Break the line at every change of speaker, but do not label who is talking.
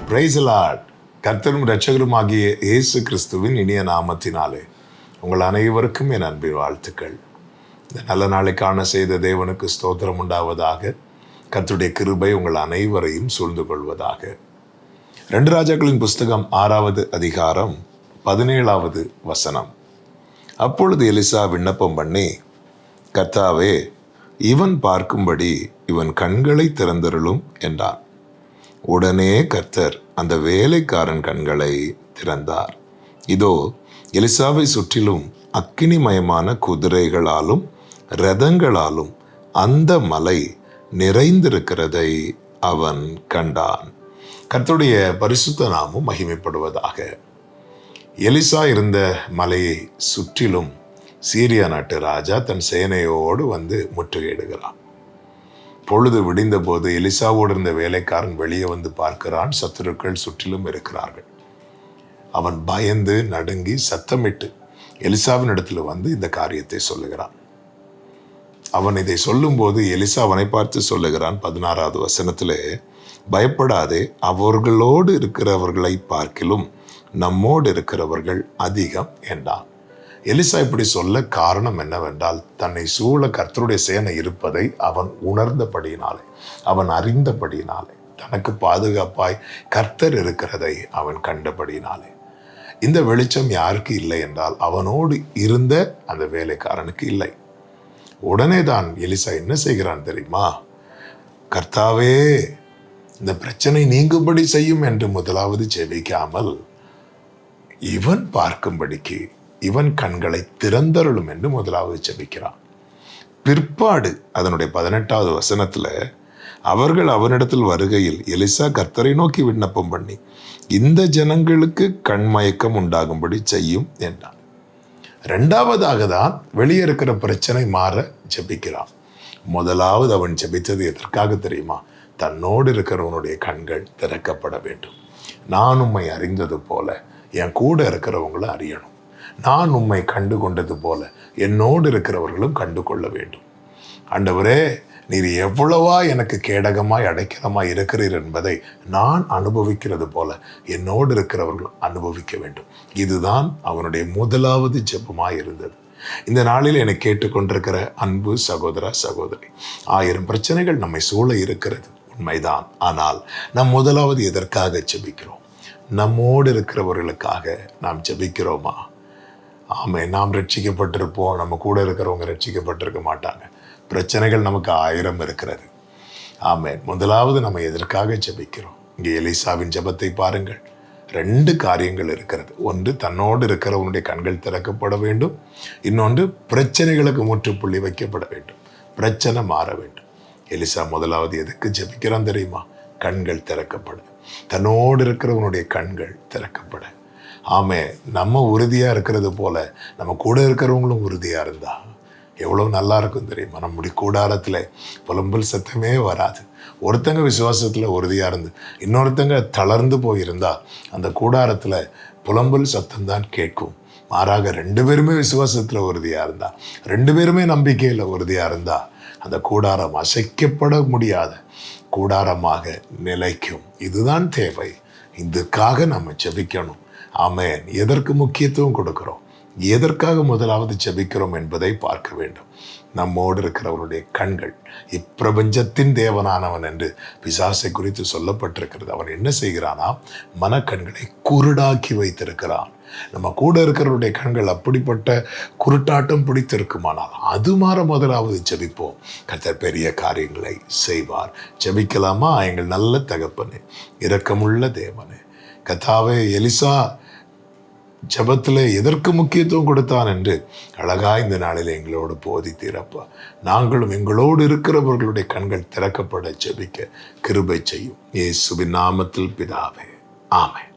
Praise the Lord. கர்த்தரும் இரட்சகருமாகிய இயேசு கிறிஸ்துவின் இனிய நாமத்தினாலே உங்கள் அனைவருக்கும் என் அன்பின் வாழ்த்துக்கள். இந்த நல்ல நாளைக்கான செய்த தேவனுக்கு ஸ்தோத்திரம் உண்டாவதாக. கர்த்தருடைய கிருபை உங்கள் அனைவரையும் சூழ்ந்து கொள்வதாக. 2 ராஜாக்களின் புஸ்தகம் 6வது அதிகாரம் 17வது வசனம். அப்பொழுது எலிசா விண்ணப்பம் பண்ணி, கர்த்தாவே, இவன் பார்க்கும்படி இவன் கண்களை திறந்தருளும் என்றான். உடனே கர்த்தர் அந்த வேலைக்காரன் கண்களை திறந்தார். இதோ, எலிசாவை சுற்றிலும் அக்கினிமயமான குதிரைகளாலும் இரதங்களாலும் அந்த மலை நிறைந்திருக்கிறதை அவன் கண்டான். கர்த்தருடைய பரிசுத்த நாமம் மகிமைப்படுவதாக. எலிசா இருந்த மலையை சுற்றிலும் சீரியா நாட்டு ராஜா தன் சேனையோடு வந்து முற்றுகையிடுகிறான். பொழுது விடிந்த போது எலிசாவோடு இருந்த வேலைக்காரன் வெளியே வந்து பார்க்கிறான். சத்துருக்கள் சுற்றிலும் இருக்கிறார்கள். அவன் பயந்து நடுங்கி சத்தமிட்டு எலிசாவின் இடத்துல வந்து இந்த காரியத்தை சொல்லுகிறான். அவன் இதை சொல்லும் போது எலிசா அவனை பார்த்து சொல்லுகிறான் 16வது வசனத்திலே, பயப்படாதே, அவர்களோடு இருக்கிறவர்களை பார்க்கிலும் நம்மோடு இருக்கிறவர்கள் அதிகம் என்றான். எலிசா இப்படி சொல்ல காரணம் என்னவென்றால், தன்னை சூழ கர்த்தருடைய சேனை இருப்பதை அவன் உணர்ந்தபடியினாலே, அவன் அறிந்தபடியினாலே, தனக்கு பாதுகாப்பாய் கர்த்தர் இருக்கிறதை அவன் கண்டபடியினாலே. இந்த வெளிச்சம் யாருக்கு இல்லை என்றால், அவனோடு இருந்த அந்த வேலைக்காரனுக்கு இல்லை. உடனே தான் எலிசா என்ன செய்கிறான் தெரியுமா? கர்த்தாவே, இந்த பிரச்சனை நீங்கும்படி செய்யும் என்று முதலாவது ஜெபிக்காமல், இவன் பார்க்கும்படிக்கு இவன் கண்களை திறந்தருளும் என்று முதலாவது ஜெபிக்கிறான். பிற்பாடு அதனுடைய 18வது வசனத்துல, அவர்கள் அவனிடத்தில் வருகையில் எலிசா கர்த்தரை நோக்கி விண்ணப்பம் பண்ணி, இந்த ஜனங்களுக்கு கண்மயக்கம் உண்டாகும்படி செய்யும் என்றான். 2வதாக தான் வெளியே இருக்கிற பிரச்சனை மாற ஜெபிக்கிறான். முதலாவது அவன் ஜெபித்தது எதற்காக தெரியுமா? தன்னோடு இருக்கிறவனுடைய கண்கள் திறக்கப்பட வேண்டும். நான் உம்மை அறிந்தது போல என் கூட இருக்கிறவங்களை அறியணும். நான் உம்மை கண்டு கொண்டது போல என்னோடு இருக்கிறவர்களும் கண்டு கொள்ள வேண்டும். ஆண்டவரே, நீர் எவ்வளவா எனக்கு கேடகமாய் அடைக்கலமாய் இருக்கிறீர் என்பதை நான் அனுபவிக்கிறது போல என்னோடு இருக்கிறவர்கள் அனுபவிக்க வேண்டும். இதுதான் அவனுடைய முதலாவது ஜெபமாய் இருந்தது. இந்த நாளில் என்னை கேட்டுக்கொண்டிருக்கிற அன்பு சகோதர சகோதரி, 1000 பிரச்சனைகள் நம்மை சூழ இருக்கிறது உண்மைதான். ஆனால் நாம் முதலாவது எதற்காக ஜெபிக்கிறோம்? நம்மோடு இருக்கிறவர்களுக்காக நாம் ஜெபிக்கிறோமா? ஆமே, நாம் ரட்சிக்கப்பட்டிருப்போம், நம்ம கூட இருக்கிறவங்க ரட்சிக்கப்பட்டிருக்க மாட்டாங்க. பிரச்சனைகள் நமக்கு 1000 இருக்கிறது. ஆமே, முதலாவது நம்ம எதற்காக ஜெபிக்கிறோம்? இங்கே எலிசாவின் ஜெபத்தை பாருங்கள். 2 காரியங்கள் இருக்கிறது. ஒன்று, தன்னோடு இருக்கிறவனுடைய கண்கள் திறக்கப்பட வேண்டும். இன்னொன்று, பிரச்சனைகளுக்கு முற்றுப்புள்ளி வைக்கப்பட வேண்டும். பிரச்சனை மாற வேண்டும். எலிசா முதலாவது எதுக்கு ஜெபிக்கிறான் தெரியுமா? கண்கள் திறக்கப்பட, தன்னோடு இருக்கிறவனுடைய கண்கள் திறக்கப்பட. ஆமே, நம்ம உறுதியாக இருக்கிறது போல நம்ம கூட இருக்கிறவங்களும் உறுதியாக இருந்தா எவ்வளோ நல்லா இருக்கும் தெரியுமா? நம்முடைய கூடாரத்தில் புலம்பல் சத்தமே வராது. ஒருத்தங்க விசுவாசத்தில் உறுதியாக இருந்து இன்னொருத்தங்க தளர்ந்து போயிருந்தா அந்த கூடாரத்தில் புலம்பல் சத்தம்தான் கேட்கும். மாறாக 2 பேருமே விசுவாசத்தில் உறுதியாக இருந்தா, 2 பேருமே நம்பிக்கையில் உறுதியாக இருந்தா அந்த கூடாரம் அசைக்கப்பட முடியாத கூடாரமாக நிலைக்கும். இதுதான் தேவை. இதுக்காக நம்ம ஜெபிக்கணும். ஆமென். எதற்கு முக்கியத்துவம் கொடுக்கிறோம், எதற்காக முதலாவது ஜெபிக்கிறோம் என்பதை பார்க்க வேண்டும். நம்மோடு இருக்கிறவருடைய கண்கள், இப்பிரபஞ்சத்தின் தேவனானவன் என்று பிசாசை குறித்து சொல்லப்பட்டிருக்கிறது. அவன் என்ன செய்கிறானா? மனக்கண்களை குருடாக்கி வைத்திருக்கிறான். நம்ம கூட இருக்கிறவருடைய கண்கள் அப்படிப்பட்ட குருட்டாட்டம் பிடித்திருக்குமானால் அது மாற முதலாவது ஜெபிப்போம். கர்த்தர் பெரிய காரியங்களை செய்வார். ஜெபிக்கலாமா? எங்கள் நல்ல தகப்பனே, இரக்கமுள்ள தேவனே, கர்த்தாவே, எலிசா ஜெபத்தில் எதற்கு முக்கியத்துவம் கொடுத்தான் என்று அழகாய் இந்த நாளில் எங்களோடு போதித்தீரப்பா. நாங்களும் எங்களோடு இருக்கிறவர்களுடைய கண்கள் திறக்கப்பட ஜெபிக்க கிருபை செய்யும். இயேசுவின் நாமத்தில் பிதாவே, ஆமென்.